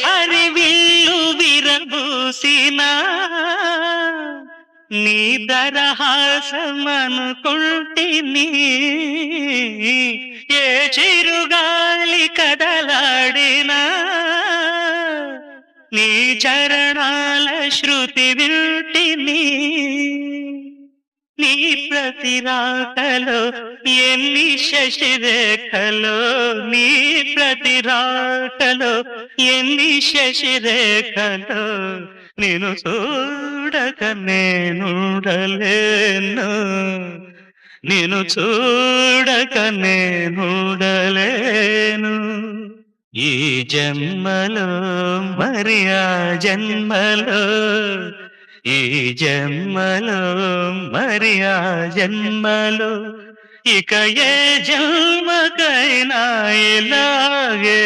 హరివిల్లు విరబూసినా నీ దరహాసమనుకుంటిని ఏ చిరుగాలి కదలాడినా నీ చరణాల శృతి వింటిని నీ ప్రతి రాకలో ఎన్ని శశిరేఖలో నీ ప్రతి రాకలో ఎన్ని శశిరేఖలో నిన్ను చూడక నేనుండలేను నిన్ను చూడక నేనుండలేను ఈ జన్మలో మరి ఆ జన్మలో ఈ జన్మలో మరి ఆ జన్మలో ఇక ఏ జన్మకైనా ఇలాగే